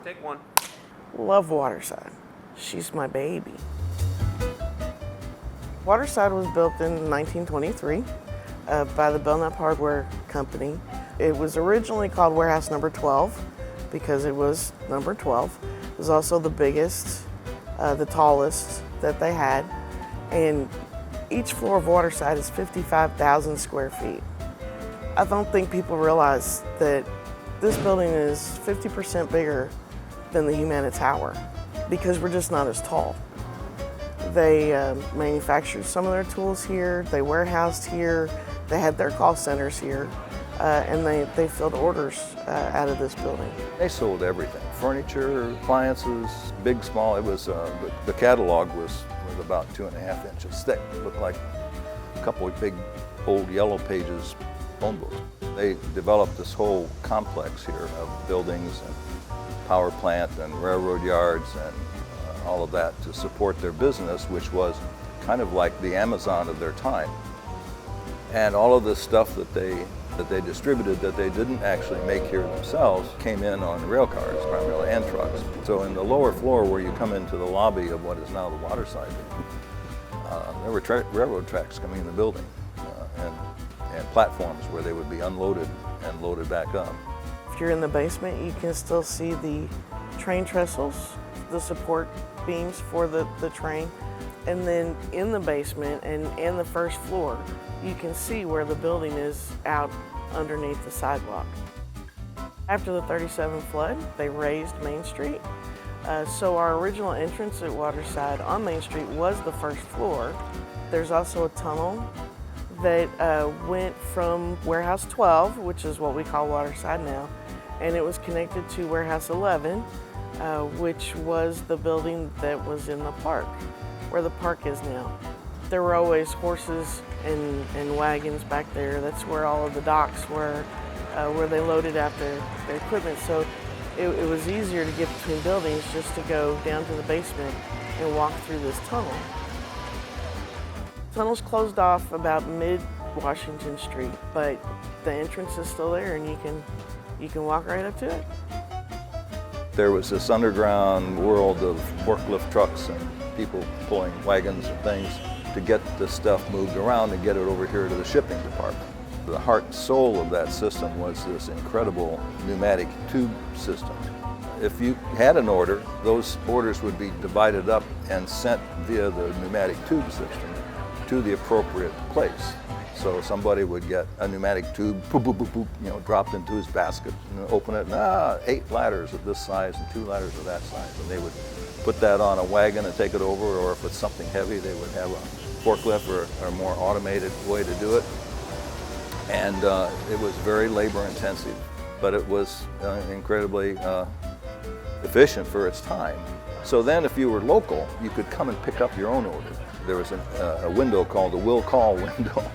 Take one. Love Waterside. She's my baby. Waterside was built in 1923 by the Belknap Hardware Company. It was originally called Warehouse Number 12 because it was number 12. It was also the biggest, the tallest that they had. And each floor of Waterside is 55,000 square feet. I don't think people realize that this building is 50% bigger than the Humana Tower because we're just not as tall. They manufactured some of their tools here, they warehoused here, they had their call centers here, and they filled orders out of this building. They sold everything, furniture, appliances, big, small. It was, the catalog was about 2.5 inches thick. It looked like a couple of big old Yellow Pages phone books. They developed this whole complex here of buildings and power plant and railroad yards and all of that to support their business, which was kind of like the Amazon of their time. And all of this stuff that they distributed that they didn't actually make here themselves came in on rail cars primarily and trucks. So in the lower floor where you come into the lobby of what is now the Waterside, there were railroad tracks coming in the building and platforms where they would be unloaded and loaded back up. If you're in the basement, you can still see the train trestles, the support beams for the train. And then in the basement and the first floor, you can see where the building is out underneath the sidewalk. After the 37 flood, they raised Main Street. So our original entrance at Waterside on Main Street was the first floor. There's also a tunnel that went from Warehouse 12, which is what we call Waterside now, and it was connected to Warehouse 11, which was the building that was in the park, where the park is now. There were always horses and wagons back there. That's where all of the docks were, where they loaded out their equipment. So it was easier to get between buildings just to go down to the basement and walk through this tunnel. Tunnel's closed off about mid-Washington Street, but the entrance is still there and you can walk right up to it. There was this underground world of forklift trucks and people pulling wagons and things to get the stuff moved around and get it over here to the shipping department. The heart and soul of that system was this incredible pneumatic tube system. If you had an order, those orders would be divided up and sent via the pneumatic tube system to the appropriate place. So somebody would get a pneumatic tube, boop, boop, boop, boop, dropped into his basket, and open it, and 8 ladders of this size and 2 ladders of that size. And they would put that on a wagon and take it over, or if it's something heavy, they would have a forklift or a more automated way to do it. And it was very labor intensive, but it was incredibly efficient for its time. So then if you were local, you could come and pick up your own order. There was a window called the will call window.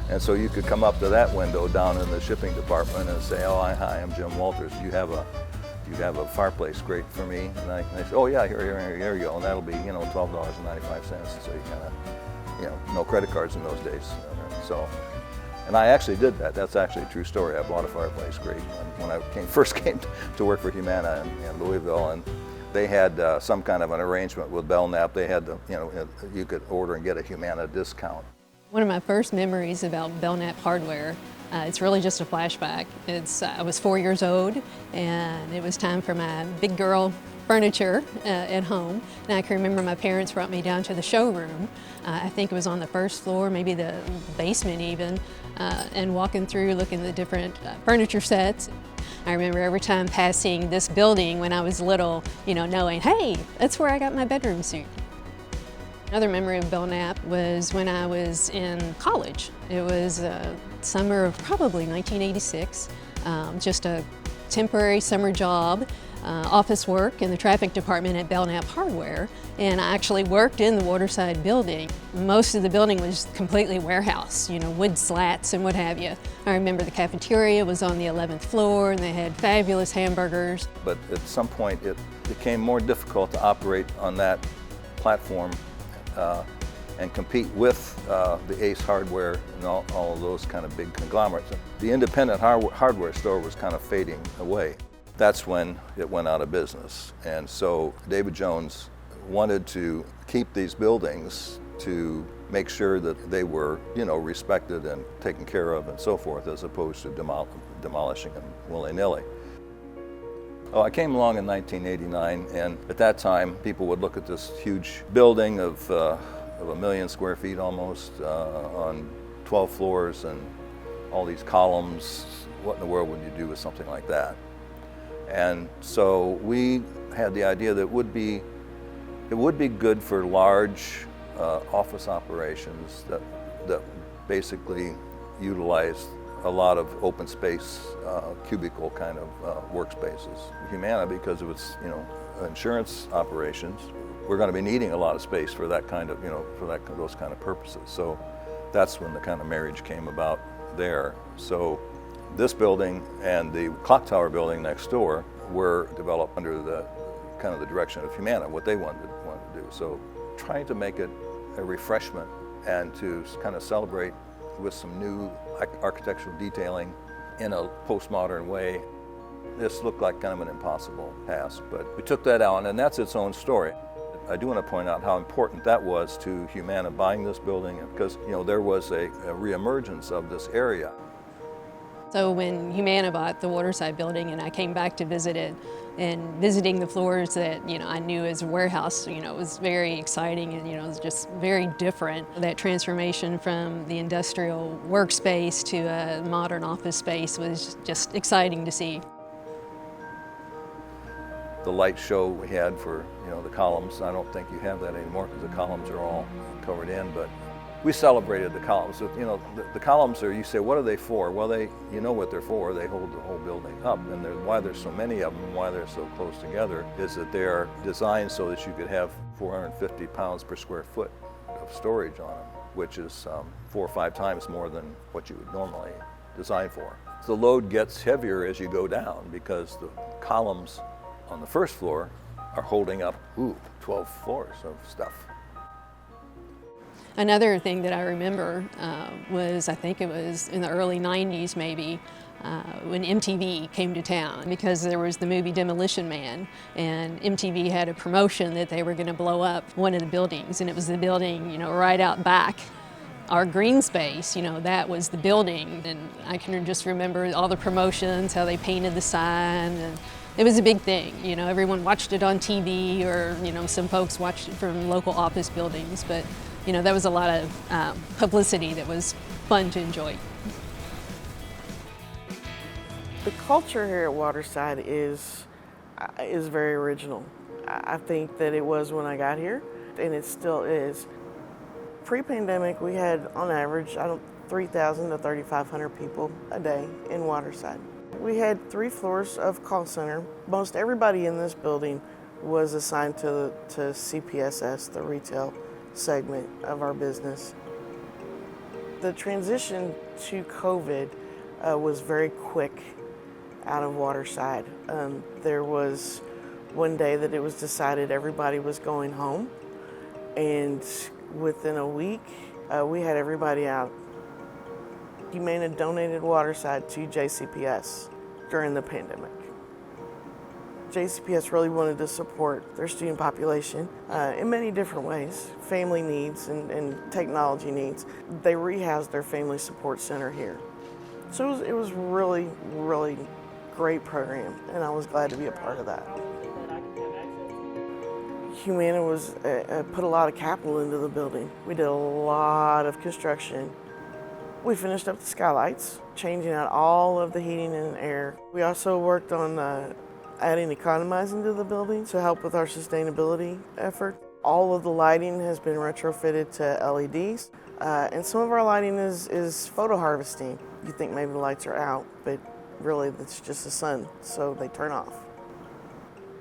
And so you could come up to that window down in the shipping department and say, oh, hi, I'm Jim Walters. Do you have a fireplace grate for me? And they say, oh yeah, here you go. And that'll be, $12.95. So you kind of, no credit cards in those days. So, and I actually did that. That's actually a true story. I bought a fireplace grate when I first came to work for Humana in Louisville, and they had some kind of an arrangement with Belknap. They had you could order and get a Humana discount. One of my first memories about Belknap Hardware, it's really just a flashback. I was 4 years old, and it was time for my big girl furniture at home. And I can remember my parents brought me down to the showroom. I think it was on the first floor, maybe the basement even, and walking through looking at the different furniture sets. I remember every time passing this building when I was little, knowing, hey, that's where I got my bedroom suit. Another memory of Belknap was when I was in college. It was summer of probably 1986, just a temporary summer job, office work in the traffic department at Belknap Hardware, and I actually worked in the Waterside Building. Most of the building was completely warehouse, wood slats and what have you. I remember the cafeteria was on the 11th floor and they had fabulous hamburgers. But at some point it became more difficult to operate on that platform and compete with the Ace Hardware and all of those kind of big conglomerates. The independent hardware store was kind of fading away. That's when it went out of business. And so David Jones wanted to keep these buildings to make sure that they were, respected and taken care of and so forth, as opposed to demolishing them willy-nilly. Oh, I came along in 1989, and at that time, people would look at this huge building of 1 million square feet almost, on 12 floors and all these columns. What in the world would you do with something like that? And so we had the idea that it would be good for large office operations that basically utilized a lot of open space, cubicle kind of workspaces. Humana, because of its insurance operations, we're going to be needing a lot of space for that kind of those kind of purposes. So that's when the kind of marriage came about there. So this building and the clock tower building next door were developed under the kind of the direction of Humana, what they wanted to do. So trying to make it a refreshment and to kind of celebrate with some new architectural detailing in a postmodern way. This looked like kind of an impossible task, but we took that out, and that's its own story. I do want to point out how important that was to Humana buying this building, because there was a reemergence of this area. So when Humana bought the Waterside Building and I came back to visit it, and visiting the floors that I knew as a warehouse, it was very exciting, and it was just very different. That transformation from the industrial workspace to a modern office space was just exciting to see. The light show we had for the columns, I don't think you have that anymore because the columns are all covered in, but we celebrated the columns. The columns are, you say, what are they for? Well, what they're for. They hold the whole building up, and why there's so many of them, why they're so close together, is that they're designed so that you could have 450 pounds per square foot of storage on them, which is 4 or 5 times more than what you would normally design for. The load gets heavier as you go down because the columns on the first floor are holding up 12 floors of stuff. Another thing that I remember was, I think it was in the early 90s maybe, when MTV came to town, because there was the movie Demolition Man, and MTV had a promotion that they were going to blow up one of the buildings, and it was the building right out back. Our green space, that was the building, and I can just remember all the promotions, how they painted the sign, and it was a big thing. Everyone watched it on TV, or some folks watched it from local office buildings, but that was a lot of publicity that was fun to enjoy. The culture here at Waterside is very original. I think that it was when I got here, and it still is. Pre-pandemic, we had on average 3,000 to 3,500 people a day in Waterside. We had 3 floors of call center. Most everybody in this building was assigned to CPSS, the retail segment of our business. The transition to COVID was very quick out of Waterside. There was one day that it was decided everybody was going home, and within a week we had everybody out. Humana donated Waterside to JCPS during the pandemic. JCPS really wanted to support their student population in many different ways, family needs and technology needs. They rehoused their family support center here. So it was really, really great program, and I was glad to be a part of that. Humana put a lot of capital into the building. We did a lot of construction. We finished up the skylights, changing out all of the heating and air. We also worked on adding economizing to the building to help with our sustainability effort. All of the lighting has been retrofitted to LEDs, and some of our lighting is photo harvesting. You think maybe the lights are out, but really it's just the sun, so they turn off.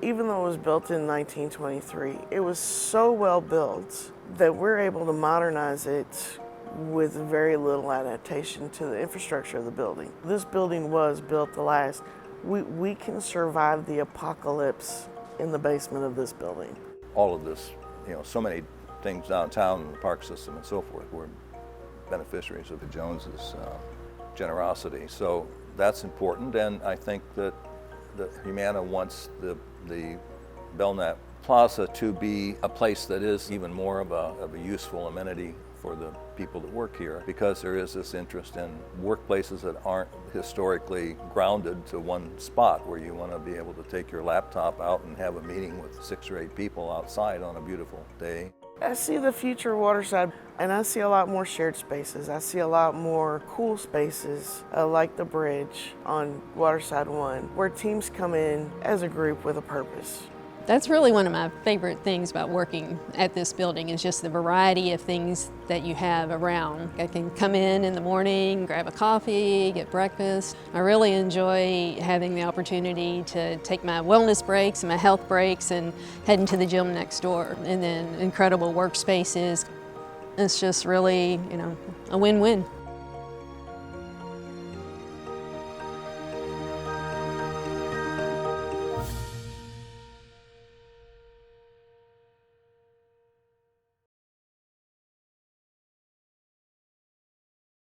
Even though it was built in 1923, it was so well built that we're able to modernize it with very little adaptation to the infrastructure of the building. This building was built to last. We can survive the apocalypse in the basement of this building. All of this, so many things downtown, the park system and so forth, were beneficiaries of the Joneses' generosity. So that's important, and I think that The Humana wants the Belknap Plaza to be a place that is even more of a useful amenity for the people that work here, because there is this interest in workplaces that aren't historically grounded to one spot, where you want to be able to take your laptop out and have a meeting with 6 or 8 people outside on a beautiful day. I see the future of Waterside, and I see a lot more shared spaces. I see a lot more cool spaces like the bridge on Waterside 1, where teams come in as a group with a purpose. That's really one of my favorite things about working at this building, is just the variety of things that you have around. I can come in the morning, grab a coffee, get breakfast. I really enjoy having the opportunity to take my wellness breaks and my health breaks and head into the gym next door. And then incredible workspaces. It's just really, a win-win.